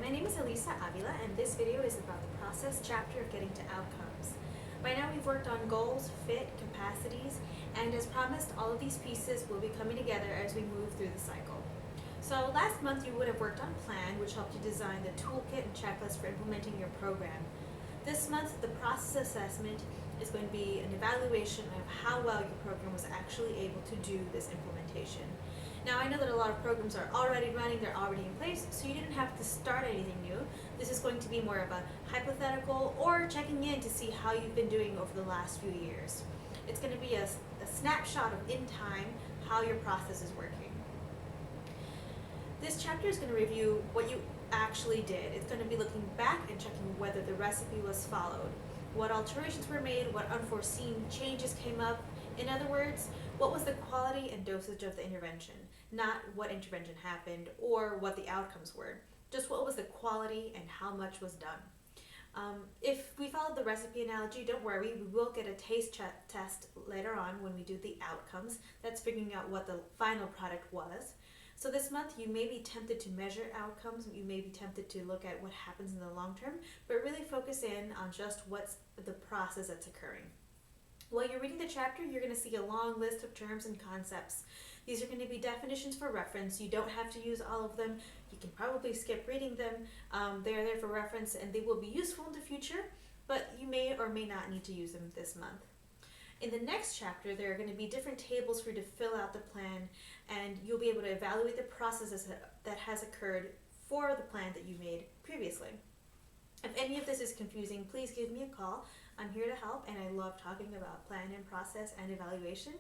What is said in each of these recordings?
my name is Elisa Avila, and this video is about the process chapter of getting to outcomes. By now we've worked on goals, fit, capacities, and as promised, all of these pieces will be coming together as we move through the cycle. So last month you would have worked on plan, which helped you design the toolkit and checklist for implementing your program. This month, the process assessment is going to be an evaluation of how well your program was actually able to do this implementation. Now, I know that a lot of programs are already running, they're already in place, so you didn't have to start anything new. This is going to be more of a hypothetical or checking in to see how you've been doing over the last few years. It's going to be a snapshot of in time how your process is working. This chapter is going to review what you actually did. It's going to be looking back and checking whether the recipe was followed, what alterations were made, what unforeseen changes came up. In other words, what was the quality and dosage of the intervention, not what intervention happened or what the outcomes were, just what was the quality and how much was done. If we followed the recipe analogy, don't worry, we will get a taste test later on when we do the outcomes. That's figuring out what the final product was. So this month you may be tempted to measure outcomes, you may be tempted to look at what happens in the long term, but really focus in on just what's the process that's occurring. While you're reading the chapter, you're going to see a long list of terms and concepts. These are going to be definitions for reference. You don't have to use all of them. You can probably skip reading them. They are there for reference and they will be useful in the future, but you may or may not need to use them this month. In the next chapter, there are going to be different tables for you to fill out the plan, and you'll be able to evaluate the processes that has occurred for the plan that you made previously. If any of this is confusing, please give me a call. I'm here to help, and I love talking about plan and process and evaluation.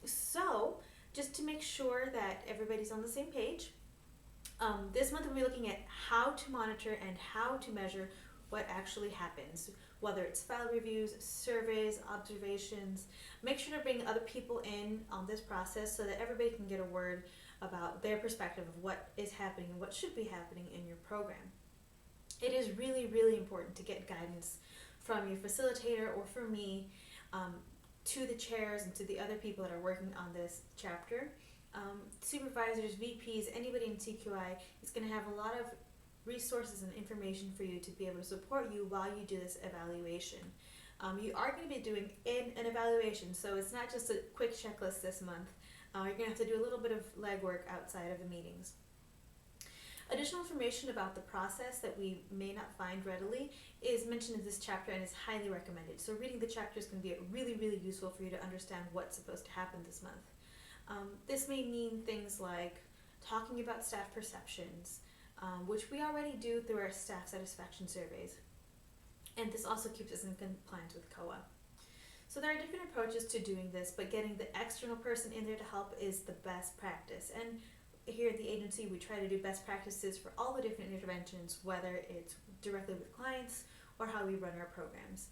So, just to make sure that everybody's on the same page, this month we'll be looking at how to monitor and how to measure what actually happens, whether it's file reviews, surveys, observations. Make sure to bring other people in on this process so that everybody can get a word about their perspective of what is happening and what should be happening in your program. It is really, really important to get guidance from your facilitator or from me to the chairs and to the other people that are working on this chapter. Supervisors, VPs, anybody in TQI is going to have a lot of resources and information for you to be able to support you while you do this evaluation. You are going to be doing an evaluation, so it's not just a quick checklist this month. You're going to have to do a little bit of legwork outside of the meetings. Additional information about the process that we may not find readily is mentioned in this chapter and is highly recommended. So reading the chapter is going to be really, really useful for you to understand what's supposed to happen this month. This may mean things like talking about staff perceptions, which we already do through our staff satisfaction surveys. And this also keeps us in compliance with COA. So there are different approaches to doing this, but getting the external person in there to help is the best practice. And here at the agency, we try to do best practices for all the different interventions, whether it's directly with clients or how we run our programs.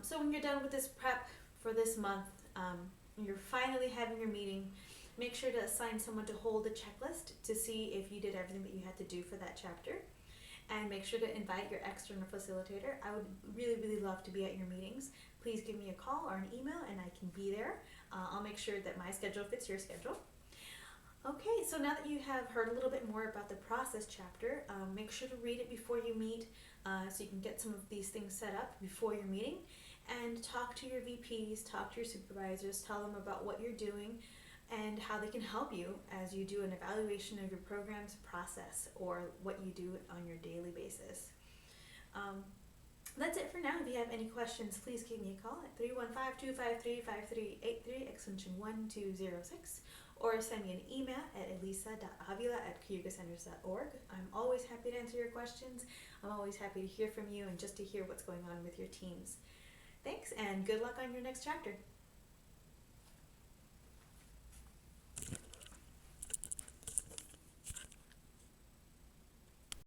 So when you're done with this prep for this month, when you're finally having your meeting, make sure to assign someone to hold a checklist to see if you did everything that you had to do for that chapter. And make sure to invite your external facilitator. I would really, really love to be at your meetings. Please give me a call or an email and I can be there. I'll make sure that my schedule fits your schedule. Okay, so now that you have heard a little bit more about the process chapter, make sure to read it before you meet so you can get some of these things set up before your meeting, and talk to your VPs, talk to your supervisors, tell them about what you're doing and how they can help you as you do an evaluation of your program's process or what you do on your daily basis. That's it for now. If you have any questions, please give me a call at 315-253-5383, extension 1206, or send me an email at elisa.avila@cayugacenters.org. I'm always happy to answer your questions. I'm always happy to hear from you and just to hear what's going on with your teams. Thanks, and good luck on your next chapter.